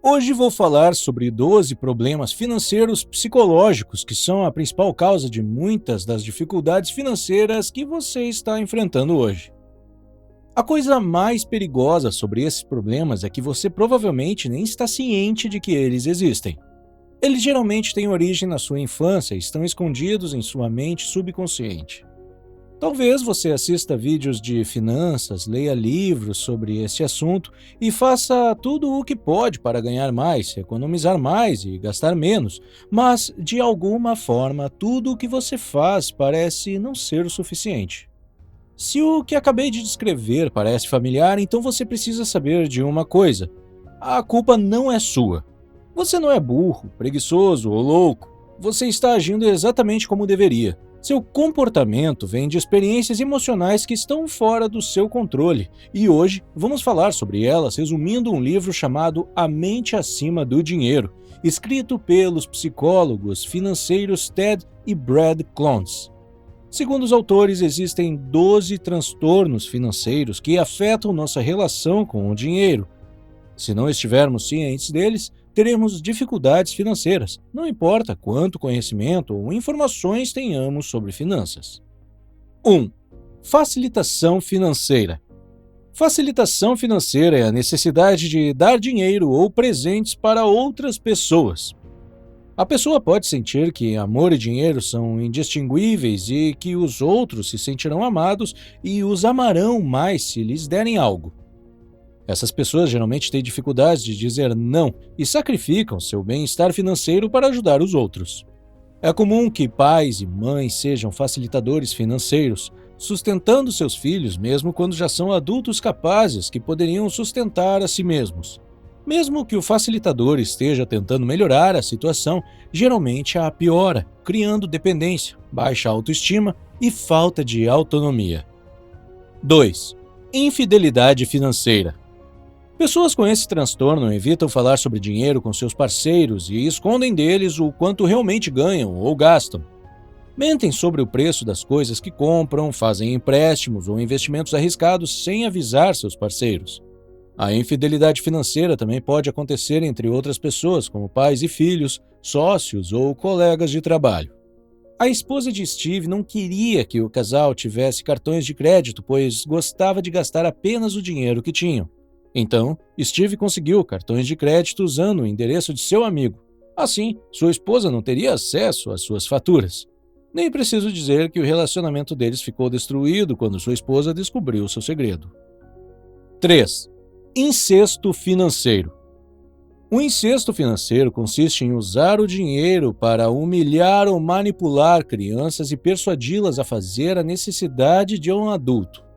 Hoje vou falar sobre 12 problemas financeiros psicológicos que são a principal causa de muitas das dificuldades financeiras que você está enfrentando hoje. A coisa mais perigosa sobre esses problemas é que você provavelmente nem está ciente de que eles existem. Eles geralmente têm origem na sua infância e estão escondidos em sua mente subconsciente. Talvez você assista vídeos de finanças, leia livros sobre esse assunto e faça tudo o que pode para ganhar mais, economizar mais e gastar menos, mas, de alguma forma, tudo o que você faz parece não ser o suficiente. Se o que acabei de descrever parece familiar, então você precisa saber de uma coisa: a culpa não é sua. Você não é burro, preguiçoso ou louco. Você está agindo exatamente como deveria. Seu comportamento vem de experiências emocionais que estão fora do seu controle, e hoje vamos falar sobre elas resumindo um livro chamado A Mente Acima do Dinheiro, escrito pelos psicólogos financeiros Ted e Brad Klontz. Segundo os autores, existem 12 transtornos financeiros que afetam nossa relação com o dinheiro. Se não estivermos cientes deles, teremos dificuldades financeiras, não importa quanto conhecimento ou informações tenhamos sobre finanças. 1. Facilitação financeira. Facilitação financeira é a necessidade de dar dinheiro ou presentes para outras pessoas. A pessoa pode sentir que amor e dinheiro são indistinguíveis e que os outros se sentirão amados e os amarão mais se lhes derem algo. Essas pessoas geralmente têm dificuldades de dizer não e sacrificam seu bem-estar financeiro para ajudar os outros. É comum que pais e mães sejam facilitadores financeiros, sustentando seus filhos mesmo quando já são adultos capazes que poderiam sustentar a si mesmos. Mesmo que o facilitador esteja tentando melhorar a situação, geralmente a piora, criando dependência, baixa autoestima e falta de autonomia. 2. Infidelidade financeira. Pessoas com esse transtorno evitam falar sobre dinheiro com seus parceiros e escondem deles o quanto realmente ganham ou gastam. Mentem sobre o preço das coisas que compram, fazem empréstimos ou investimentos arriscados sem avisar seus parceiros. A infidelidade financeira também pode acontecer entre outras pessoas, como pais e filhos, sócios ou colegas de trabalho. A esposa de Steve não queria que o casal tivesse cartões de crédito, pois gostava de gastar apenas o dinheiro que tinham. Então, Steve conseguiu cartões de crédito usando o endereço de seu amigo. Assim, sua esposa não teria acesso às suas faturas. Nem preciso dizer que o relacionamento deles ficou destruído quando sua esposa descobriu seu segredo. 3. Incesto financeiro. O incesto financeiro consiste em usar o dinheiro para humilhar ou manipular crianças e persuadi-las a fazer a necessidade de um adulto.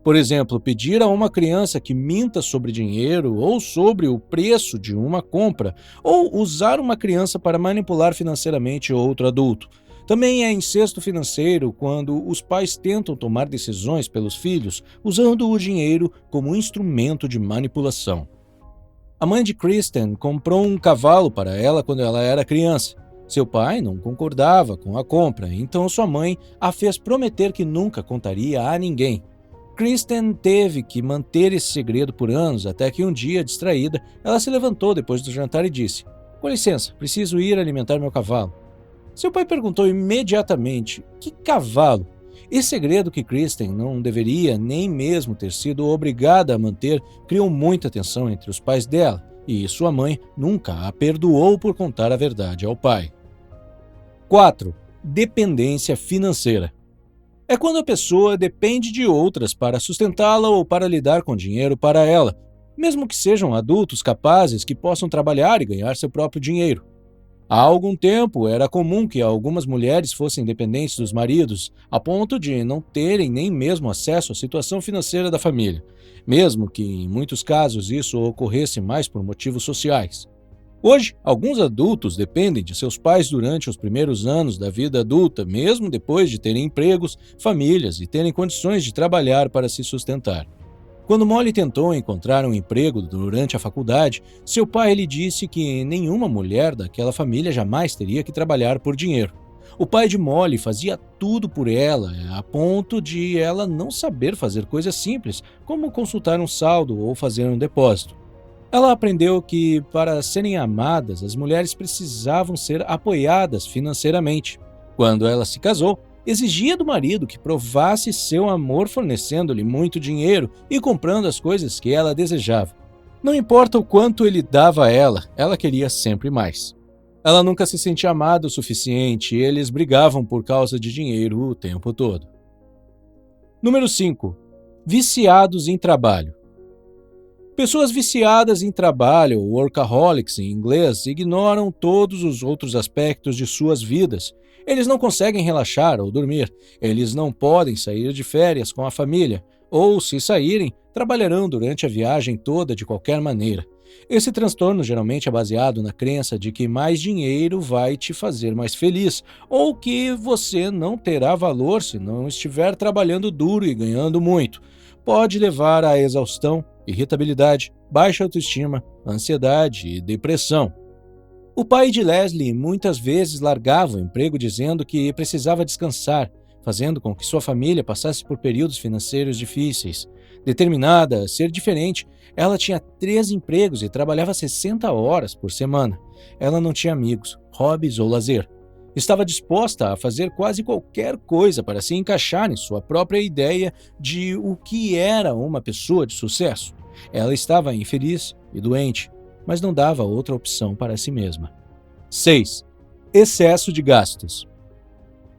Por exemplo, pedir a uma criança que minta sobre dinheiro ou sobre o preço de uma compra, ou usar uma criança para manipular financeiramente outro adulto. Também é incesto financeiro quando os pais tentam tomar decisões pelos filhos usando o dinheiro como instrumento de manipulação. A mãe de Kristen comprou um cavalo para ela quando ela era criança. Seu pai não concordava com a compra, então sua mãe a fez prometer que nunca contaria a ninguém. Kristen teve que manter esse segredo por anos, até que um dia, distraída, ela se levantou depois do jantar e disse: "Com licença, preciso ir alimentar meu cavalo." Seu pai perguntou imediatamente: "Que cavalo?" Esse segredo que Kristen não deveria nem mesmo ter sido obrigada a manter criou muita tensão entre os pais dela, e sua mãe nunca a perdoou por contar a verdade ao pai. 4. Dependência financeira. É quando a pessoa depende de outras para sustentá-la ou para lidar com dinheiro para ela, mesmo que sejam adultos capazes que possam trabalhar e ganhar seu próprio dinheiro. Há algum tempo, era comum que algumas mulheres fossem dependentes dos maridos, a ponto de não terem nem mesmo acesso à situação financeira da família, mesmo que, em muitos casos, isso ocorresse mais por motivos sociais. Hoje, alguns adultos dependem de seus pais durante os primeiros anos da vida adulta, mesmo depois de terem empregos, famílias e terem condições de trabalhar para se sustentar. Quando Molly tentou encontrar um emprego durante a faculdade, seu pai lhe disse que nenhuma mulher daquela família jamais teria que trabalhar por dinheiro. O pai de Molly fazia tudo por ela, a ponto de ela não saber fazer coisas simples, como consultar um saldo ou fazer um depósito. Ela aprendeu que, para serem amadas, as mulheres precisavam ser apoiadas financeiramente. Quando ela se casou, exigia do marido que provasse seu amor fornecendo-lhe muito dinheiro e comprando as coisas que ela desejava. Não importa o quanto ele dava a ela queria sempre mais. Ela nunca se sentia amada o suficiente e eles brigavam por causa de dinheiro o tempo todo. Número 5. Viciados em trabalho. Pessoas viciadas em trabalho, workaholics em inglês, ignoram todos os outros aspectos de suas vidas. Eles não conseguem relaxar ou dormir, eles não podem sair de férias com a família, ou, se saírem, trabalharão durante a viagem toda de qualquer maneira. Esse transtorno geralmente é baseado na crença de que mais dinheiro vai te fazer mais feliz, ou que você não terá valor se não estiver trabalhando duro e ganhando muito. Pode levar à exaustão, irritabilidade, baixa autoestima, ansiedade e depressão. O pai de Leslie muitas vezes largava o emprego dizendo que precisava descansar, fazendo com que sua família passasse por períodos financeiros difíceis. Determinada a ser diferente, ela tinha 3 empregos e trabalhava 60 horas por semana. Ela não tinha amigos, hobbies ou lazer. Estava disposta a fazer quase qualquer coisa para se encaixar em sua própria ideia de o que era uma pessoa de sucesso. Ela estava infeliz e doente, mas não dava outra opção para si mesma. 6. Excesso de gastos.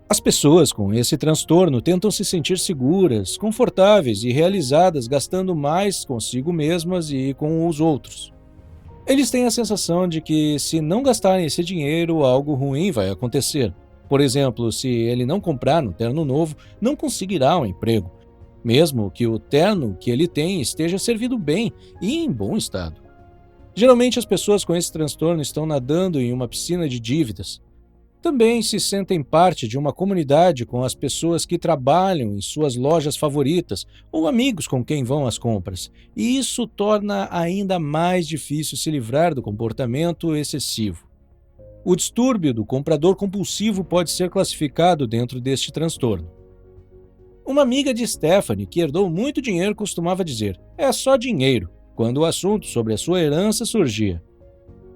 As pessoas com esse transtorno tentam se sentir seguras, confortáveis e realizadas gastando mais consigo mesmas e com os outros. Eles têm a sensação de que, se não gastarem esse dinheiro, algo ruim vai acontecer. Por exemplo, se ele não comprar um terno novo, não conseguirá um emprego, mesmo que o terno que ele tem esteja servido bem e em bom estado. Geralmente, as pessoas com esse transtorno estão nadando em uma piscina de dívidas. Também se sentem parte de uma comunidade com as pessoas que trabalham em suas lojas favoritas ou amigos com quem vão às compras, e isso torna ainda mais difícil se livrar do comportamento excessivo. O distúrbio do comprador compulsivo pode ser classificado dentro deste transtorno. Uma amiga de Stephanie, que herdou muito dinheiro, costumava dizer: "É só dinheiro", quando o assunto sobre a sua herança surgia.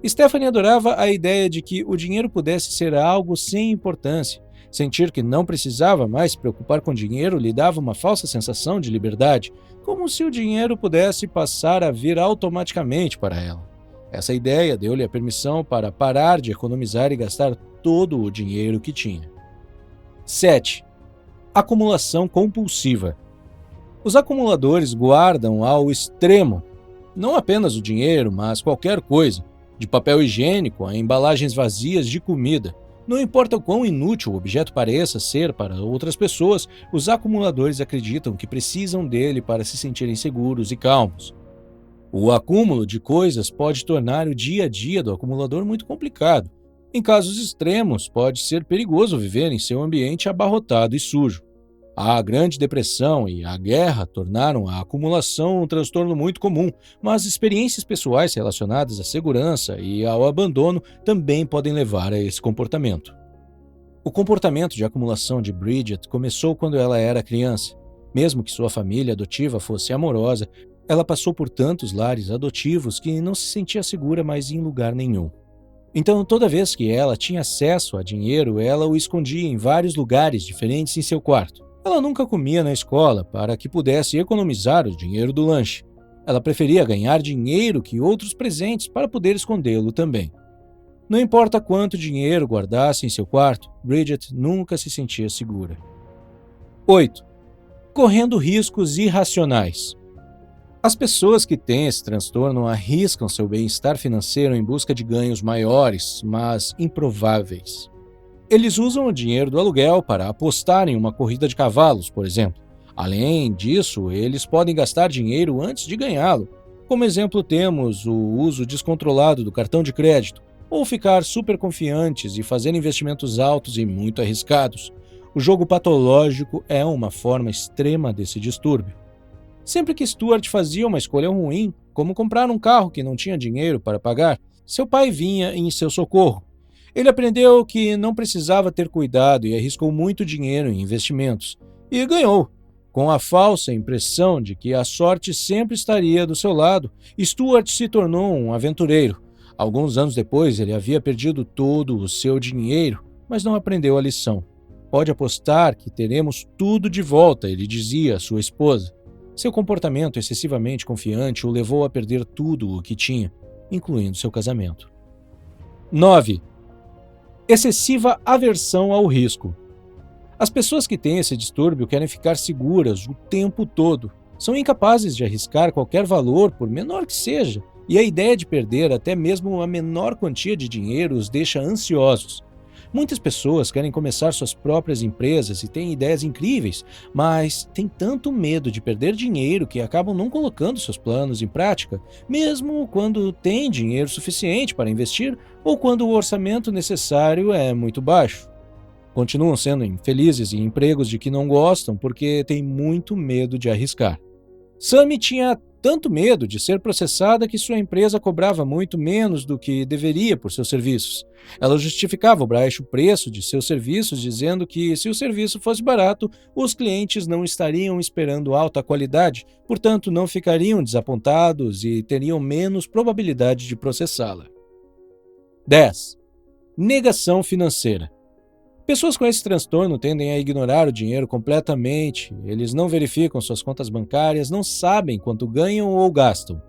Stephanie adorava a ideia de que o dinheiro pudesse ser algo sem importância. Sentir que não precisava mais se preocupar com dinheiro lhe dava uma falsa sensação de liberdade, como se o dinheiro pudesse passar a vir automaticamente para ela. Essa ideia deu-lhe a permissão para parar de economizar e gastar todo o dinheiro que tinha. 7. Acumulação compulsiva. Os acumuladores guardam ao extremo não apenas o dinheiro, mas qualquer coisa, de papel higiênico a embalagens vazias de comida. Não importa o quão inútil o objeto pareça ser para outras pessoas, os acumuladores acreditam que precisam dele para se sentirem seguros e calmos. O acúmulo de coisas pode tornar o dia a dia do acumulador muito complicado. Em casos extremos, pode ser perigoso viver em seu ambiente abarrotado e sujo. A Grande Depressão e a guerra tornaram a acumulação um transtorno muito comum, mas experiências pessoais relacionadas à segurança e ao abandono também podem levar a esse comportamento. O comportamento de acumulação de Bridget começou quando ela era criança. Mesmo que sua família adotiva fosse amorosa, ela passou por tantos lares adotivos que não se sentia segura mais em lugar nenhum. Então, toda vez que ela tinha acesso a dinheiro, ela o escondia em vários lugares diferentes em seu quarto. Ela nunca comia na escola para que pudesse economizar o dinheiro do lanche. Ela preferia ganhar dinheiro que outros presentes para poder escondê-lo também. Não importa quanto dinheiro guardasse em seu quarto, Bridget nunca se sentia segura. 8. Correndo riscos irracionais. As pessoas que têm esse transtorno arriscam seu bem-estar financeiro em busca de ganhos maiores, mas improváveis. Eles usam o dinheiro do aluguel para apostar em uma corrida de cavalos, por exemplo. Além disso, eles podem gastar dinheiro antes de ganhá-lo. Como exemplo, temos o uso descontrolado do cartão de crédito, ou ficar super confiantes e fazer investimentos altos e muito arriscados. O jogo patológico é uma forma extrema desse distúrbio. Sempre que Stuart fazia uma escolha ruim, como comprar um carro que não tinha dinheiro para pagar, seu pai vinha em seu socorro. Ele aprendeu que não precisava ter cuidado e arriscou muito dinheiro em investimentos. E ganhou. Com a falsa impressão de que a sorte sempre estaria do seu lado, Stuart se tornou um aventureiro. Alguns anos depois, ele havia perdido todo o seu dinheiro, mas não aprendeu a lição. Pode apostar que teremos tudo de volta, ele dizia à sua esposa. Seu comportamento excessivamente confiante o levou a perder tudo o que tinha, incluindo seu casamento. 9. Excessiva aversão ao risco. As pessoas que têm esse distúrbio querem ficar seguras o tempo todo. São incapazes de arriscar qualquer valor, por menor que seja, e a ideia de perder até mesmo a menor quantia de dinheiro os deixa ansiosos. Muitas pessoas querem começar suas próprias empresas e têm ideias incríveis, mas têm tanto medo de perder dinheiro que acabam não colocando seus planos em prática, mesmo quando têm dinheiro suficiente para investir ou quando o orçamento necessário é muito baixo. Continuam sendo infelizes em empregos de que não gostam porque têm muito medo de arriscar. Sammy tinha tanto medo de ser processada que sua empresa cobrava muito menos do que deveria por seus serviços. Ela justificava o baixo preço de seus serviços, dizendo que se o serviço fosse barato, os clientes não estariam esperando alta qualidade, portanto não ficariam desapontados e teriam menos probabilidade de processá-la. 10. Negação financeira. Pessoas com esse transtorno tendem a ignorar o dinheiro completamente, eles não verificam suas contas bancárias, não sabem quanto ganham ou gastam.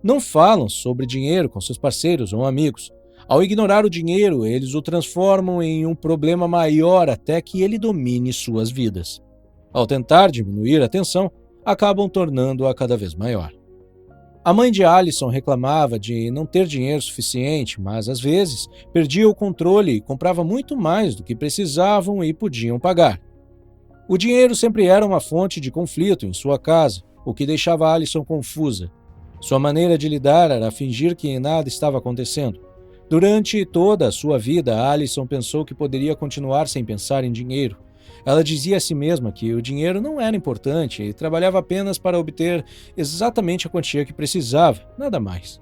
Não falam sobre dinheiro com seus parceiros ou amigos. Ao ignorar o dinheiro, eles o transformam em um problema maior até que ele domine suas vidas. Ao tentar diminuir a tensão, acabam tornando-a cada vez maior. A mãe de Allison reclamava de não ter dinheiro suficiente, mas às vezes perdia o controle e comprava muito mais do que precisavam e podiam pagar. O dinheiro sempre era uma fonte de conflito em sua casa, o que deixava Allison confusa. Sua maneira de lidar era fingir que nada estava acontecendo. Durante toda a sua vida, Allison pensou que poderia continuar sem pensar em dinheiro. Ela dizia a si mesma que o dinheiro não era importante e trabalhava apenas para obter exatamente a quantia que precisava, nada mais.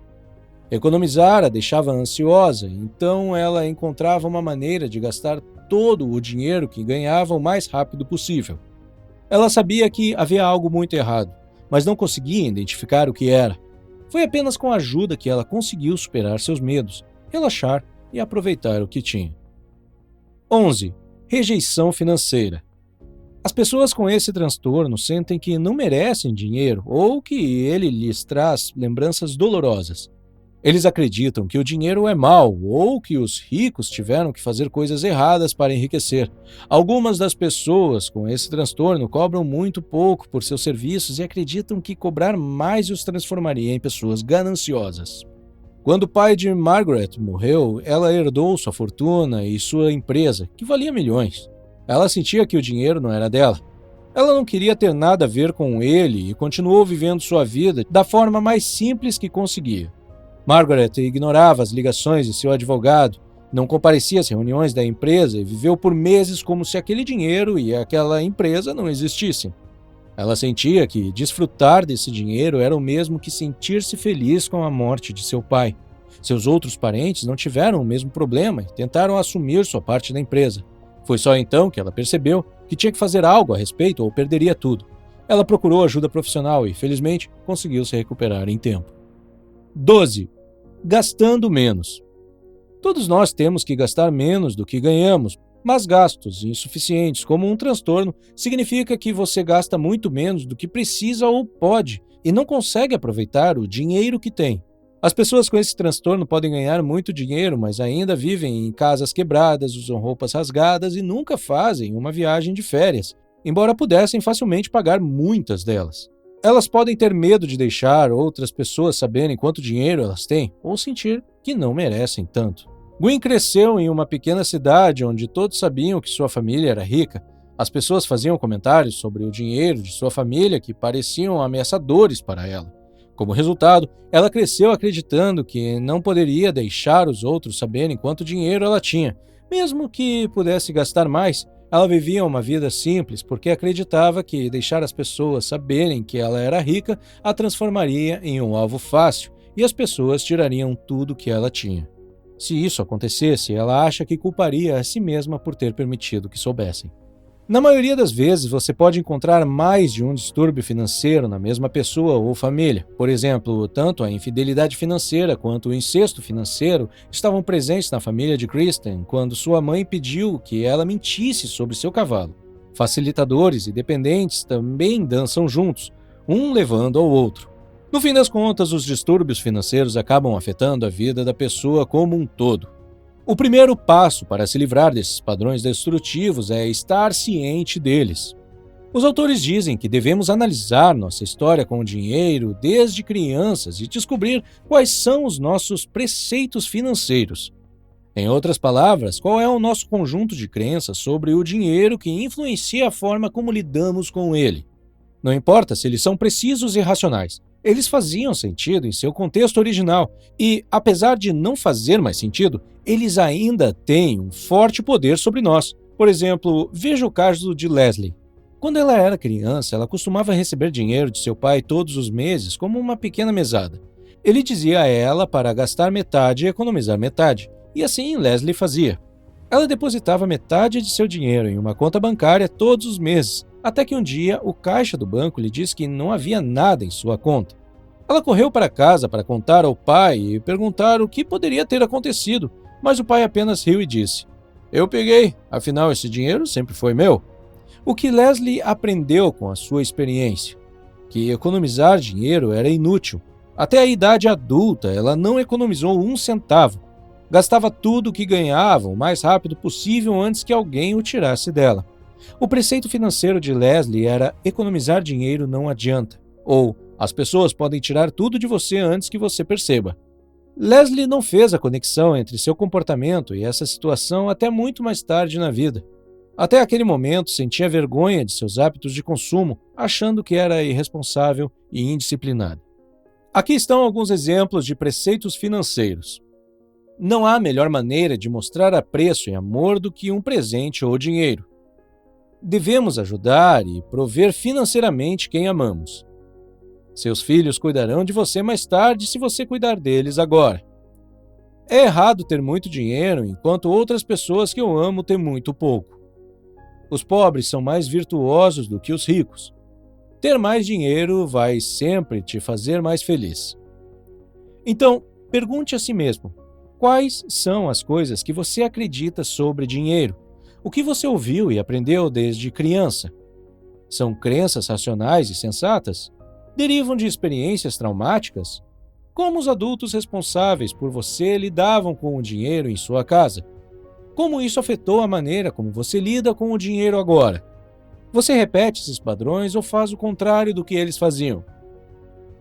Economizar a deixava ansiosa, então ela encontrava uma maneira de gastar todo o dinheiro que ganhava o mais rápido possível. Ela sabia que havia algo muito errado, mas não conseguia identificar o que era. Foi apenas com a ajuda que ela conseguiu superar seus medos, relaxar e aproveitar o que tinha. 11. Rejeição financeira. As pessoas com esse transtorno sentem que não merecem dinheiro ou que ele lhes traz lembranças dolorosas. Eles acreditam que o dinheiro é mau ou que os ricos tiveram que fazer coisas erradas para enriquecer. Algumas das pessoas com esse transtorno cobram muito pouco por seus serviços e acreditam que cobrar mais os transformaria em pessoas gananciosas. Quando o pai de Margaret morreu, ela herdou sua fortuna e sua empresa, que valia milhões. Ela sentia que o dinheiro não era dela. Ela não queria ter nada a ver com ele e continuou vivendo sua vida da forma mais simples que conseguia. Margaret ignorava as ligações de seu advogado, não comparecia às reuniões da empresa e viveu por meses como se aquele dinheiro e aquela empresa não existissem. Ela sentia que desfrutar desse dinheiro era o mesmo que sentir-se feliz com a morte de seu pai. Seus outros parentes não tiveram o mesmo problema e tentaram assumir sua parte da empresa. Foi só então que ela percebeu que tinha que fazer algo a respeito ou perderia tudo. Ela procurou ajuda profissional e, felizmente, conseguiu se recuperar em tempo. 12. Gastando menos. Todos nós temos que gastar menos do que ganhamos, mas gastos insuficientes, como um transtorno, significa que você gasta muito menos do que precisa ou pode e não consegue aproveitar o dinheiro que tem. As pessoas com esse transtorno podem ganhar muito dinheiro, mas ainda vivem em casas quebradas, usam roupas rasgadas e nunca fazem uma viagem de férias, embora pudessem facilmente pagar muitas delas. Elas podem ter medo de deixar outras pessoas saberem quanto dinheiro elas têm ou sentir que não merecem tanto. Gwen cresceu em uma pequena cidade onde todos sabiam que sua família era rica. As pessoas faziam comentários sobre o dinheiro de sua família que pareciam ameaçadores para ela. Como resultado, ela cresceu acreditando que não poderia deixar os outros saberem quanto dinheiro ela tinha. Mesmo que pudesse gastar mais, ela vivia uma vida simples porque acreditava que deixar as pessoas saberem que ela era rica a transformaria em um alvo fácil e as pessoas tirariam tudo que ela tinha. Se isso acontecesse, ela acha que culparia a si mesma por ter permitido que soubessem. Na maioria das vezes, você pode encontrar mais de um distúrbio financeiro na mesma pessoa ou família. Por exemplo, tanto a infidelidade financeira quanto o incesto financeiro estavam presentes na família de Kristen quando sua mãe pediu que ela mentisse sobre seu cavalo. Facilitadores e dependentes também dançam juntos, um levando ao outro. No fim das contas, os distúrbios financeiros acabam afetando a vida da pessoa como um todo. O primeiro passo para se livrar desses padrões destrutivos é estar ciente deles. Os autores dizem que devemos analisar nossa história com o dinheiro desde crianças e descobrir quais são os nossos preceitos financeiros. Em outras palavras, qual é o nosso conjunto de crenças sobre o dinheiro que influencia a forma como lidamos com ele. Não importa se eles são precisos e racionais, eles faziam sentido em seu contexto original e, apesar de não fazer mais sentido, eles ainda têm um forte poder sobre nós. Por exemplo, veja o caso de Leslie. Quando ela era criança, ela costumava receber dinheiro de seu pai todos os meses como uma pequena mesada. Ele dizia a ela para gastar metade e economizar metade, e assim Leslie fazia. Ela depositava metade de seu dinheiro em uma conta bancária todos os meses, até que um dia o caixa do banco lhe disse que não havia nada em sua conta. Ela correu para casa para contar ao pai e perguntar o que poderia ter acontecido, mas o pai apenas riu e disse: "Eu peguei, afinal esse dinheiro sempre foi meu." O que Leslie aprendeu com a sua experiência? Que economizar dinheiro era inútil. Até a idade adulta, ela não economizou um centavo. Gastava tudo o que ganhava o mais rápido possível antes que alguém o tirasse dela. O preceito financeiro de Leslie era: economizar dinheiro não adianta, ou as pessoas podem tirar tudo de você antes que você perceba. Leslie não fez a conexão entre seu comportamento e essa situação até muito mais tarde na vida. Até aquele momento, sentia vergonha de seus hábitos de consumo, achando que era irresponsável e indisciplinada. Aqui estão alguns exemplos de preceitos financeiros. Não há melhor maneira de mostrar apreço e amor do que um presente ou dinheiro. Devemos ajudar e prover financeiramente quem amamos. Seus filhos cuidarão de você mais tarde se você cuidar deles agora. É errado ter muito dinheiro enquanto outras pessoas que eu amo têm muito pouco. Os pobres são mais virtuosos do que os ricos. Ter mais dinheiro vai sempre te fazer mais feliz. Então, pergunte a si mesmo: quais são as coisas que você acredita sobre dinheiro? O que você ouviu e aprendeu desde criança? São crenças racionais e sensatas? Derivam de experiências traumáticas? Como os adultos responsáveis por você lidavam com o dinheiro em sua casa? Como isso afetou a maneira como você lida com o dinheiro agora? Você repete esses padrões ou faz o contrário do que eles faziam?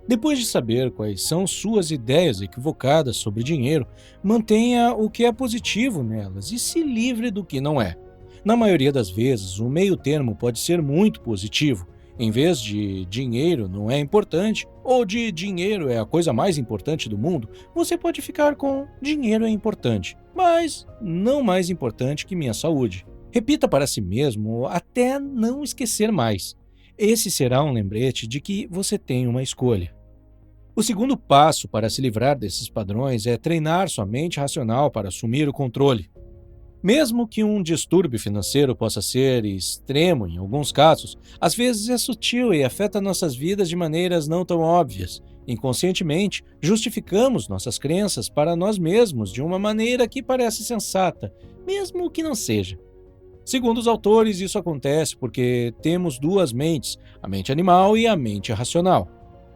Depois de saber quais são suas ideias equivocadas sobre dinheiro, mantenha o que é positivo nelas e se livre do que não é. Na maioria das vezes, o meio termo pode ser muito positivo. Em vez de dinheiro não é importante ou de dinheiro é a coisa mais importante do mundo, você pode ficar com dinheiro é importante, mas não mais importante que minha saúde. Repita para si mesmo até não esquecer mais. Esse será um lembrete de que você tem uma escolha. O segundo passo para se livrar desses padrões é treinar sua mente racional para assumir o controle. Mesmo que um distúrbio financeiro possa ser extremo em alguns casos, às vezes é sutil e afeta nossas vidas de maneiras não tão óbvias. Inconscientemente, justificamos nossas crenças para nós mesmos de uma maneira que parece sensata, mesmo que não seja. Segundo os autores, isso acontece porque temos duas mentes, a mente animal e a mente racional.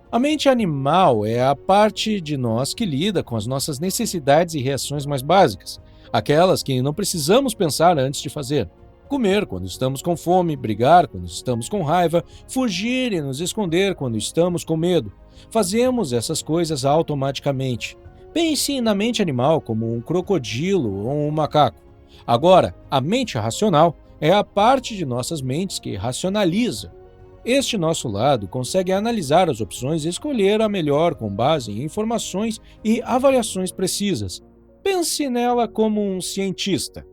A mente animal é a parte de nós que lida com as nossas necessidades e reações mais básicas, aquelas que não precisamos pensar antes de fazer. Comer quando estamos com fome, brigar quando estamos com raiva, fugir e nos esconder quando estamos com medo. Fazemos essas coisas automaticamente. Pense na mente animal como um crocodilo ou um macaco. Agora, a mente racional é a parte de nossas mentes que racionaliza. Este nosso lado consegue analisar as opções e escolher a melhor com base em informações e avaliações precisas. Pense nela como um cientista.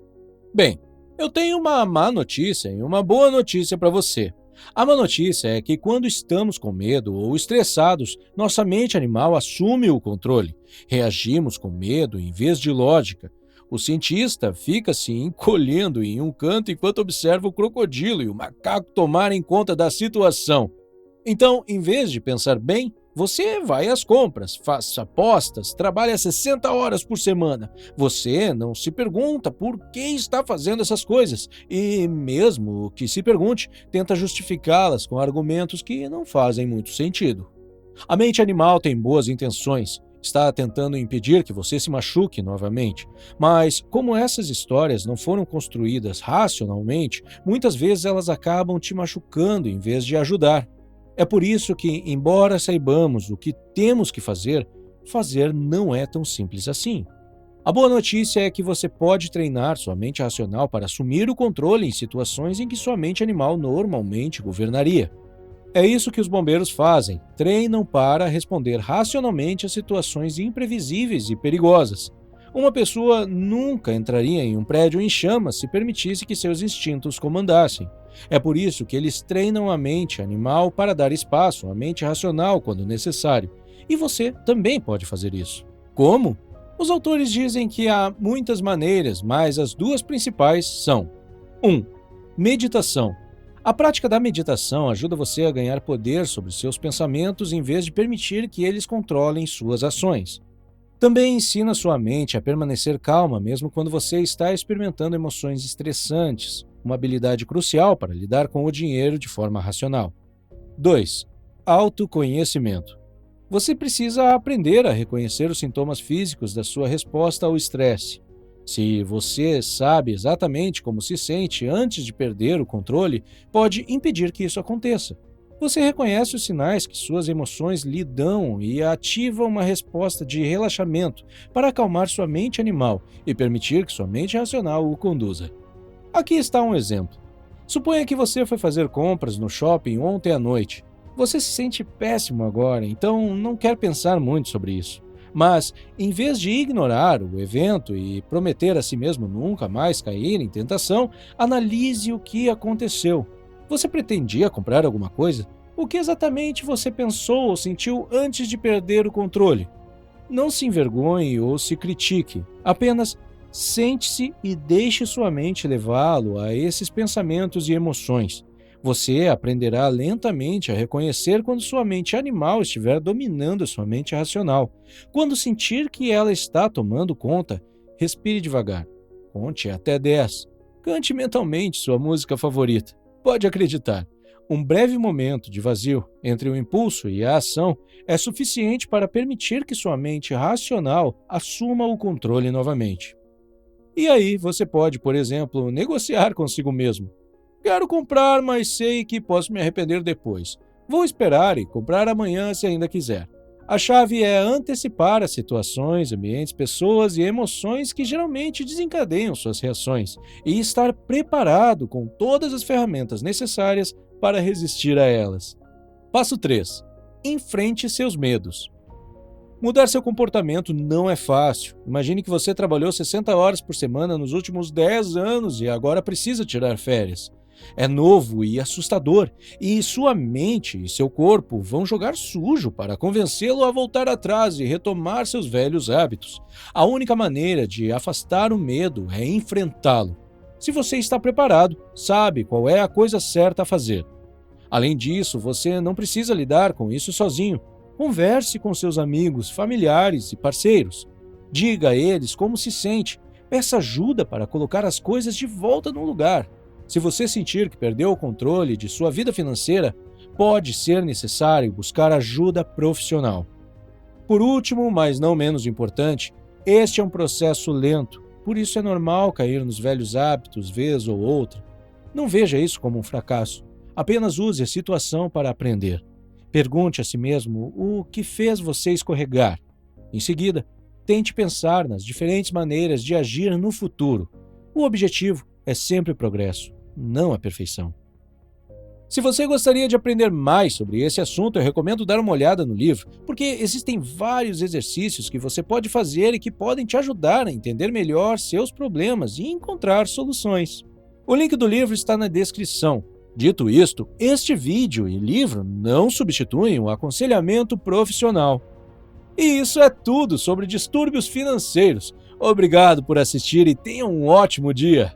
Bem, eu tenho uma má notícia e uma boa notícia para você. A má notícia é que quando estamos com medo ou estressados, nossa mente animal assume o controle. Reagimos com medo em vez de lógica. O cientista fica se encolhendo em um canto enquanto observa o crocodilo e o macaco tomarem conta da situação. Então, em vez de pensar bem, você vai às compras, faz apostas, trabalha 60 horas por semana. Você não se pergunta por que está fazendo essas coisas e, mesmo que se pergunte, tenta justificá-las com argumentos que não fazem muito sentido. A mente animal tem boas intenções, está tentando impedir que você se machuque novamente, mas como essas histórias não foram construídas racionalmente, muitas vezes elas acabam te machucando em vez de ajudar. É por isso que, embora saibamos o que temos que fazer, fazer não é tão simples assim. A boa notícia é que você pode treinar sua mente racional para assumir o controle em situações em que sua mente animal normalmente governaria. É isso que os bombeiros fazem, treinam para responder racionalmente a situações imprevisíveis e perigosas. Uma pessoa nunca entraria em um prédio em chamas se permitisse que seus instintos comandassem. É por isso que eles treinam a mente animal para dar espaço à mente racional quando necessário. E você também pode fazer isso. Como? Os autores dizem que há muitas maneiras, mas as duas principais são: 1. Meditação. A prática da meditação ajuda você a ganhar poder sobre seus pensamentos em vez de permitir que eles controlem suas ações. Também ensina sua mente a permanecer calma mesmo quando você está experimentando emoções estressantes, uma habilidade crucial para lidar com o dinheiro de forma racional. 2. Autoconhecimento. Você precisa aprender a reconhecer os sintomas físicos da sua resposta ao estresse. Se você sabe exatamente como se sente antes de perder o controle, pode impedir que isso aconteça. Você reconhece os sinais que suas emoções lhe dão e ativa uma resposta de relaxamento para acalmar sua mente animal e permitir que sua mente racional o conduza. Aqui está um exemplo. Suponha que você foi fazer compras no shopping ontem à noite. Você se sente péssimo agora, então não quer pensar muito sobre isso. Mas, em vez de ignorar o evento e prometer a si mesmo nunca mais cair em tentação, analise o que aconteceu. Você pretendia comprar alguma coisa? O que exatamente você pensou ou sentiu antes de perder o controle? Não se envergonhe ou se critique, apenas sente-se e deixe sua mente levá-lo a esses pensamentos e emoções. Você aprenderá lentamente a reconhecer quando sua mente animal estiver dominando sua mente racional. Quando sentir que ela está tomando conta, respire devagar. Conte até 10. Cante mentalmente sua música favorita. Pode acreditar, um breve momento de vazio entre o impulso e a ação é suficiente para permitir que sua mente racional assuma o controle novamente. E aí você pode, por exemplo, negociar consigo mesmo. Quero comprar, mas sei que posso me arrepender depois. Vou esperar e comprar amanhã se ainda quiser. A chave é antecipar as situações, ambientes, pessoas e emoções que geralmente desencadeiam suas reações e estar preparado com todas as ferramentas necessárias para resistir a elas. Passo 3. Enfrente seus medos. Mudar seu comportamento não é fácil. Imagine que você trabalhou 60 horas por semana nos últimos 10 anos e agora precisa tirar férias. É novo e assustador, e sua mente e seu corpo vão jogar sujo para convencê-lo a voltar atrás e retomar seus velhos hábitos. A única maneira de afastar o medo é enfrentá-lo. Se você está preparado, sabe qual é a coisa certa a fazer. Além disso, você não precisa lidar com isso sozinho. Converse com seus amigos, familiares e parceiros. Diga a eles como se sente. Peça ajuda para colocar as coisas de volta no lugar. Se você sentir que perdeu o controle de sua vida financeira, pode ser necessário buscar ajuda profissional. Por último, mas não menos importante, este é um processo lento, por isso é normal cair nos velhos hábitos vez ou outra. Não veja isso como um fracasso, apenas use a situação para aprender. Pergunte a si mesmo o que fez você escorregar. Em seguida, tente pensar nas diferentes maneiras de agir no futuro. O objetivo é sempre o progresso, não a perfeição. Se você gostaria de aprender mais sobre esse assunto, eu recomendo dar uma olhada no livro, porque existem vários exercícios que você pode fazer e que podem te ajudar a entender melhor seus problemas e encontrar soluções. O link do livro está na descrição. Dito isto, este vídeo e livro não substituem o aconselhamento profissional. E isso é tudo sobre distúrbios financeiros. Obrigado por assistir e tenha um ótimo dia!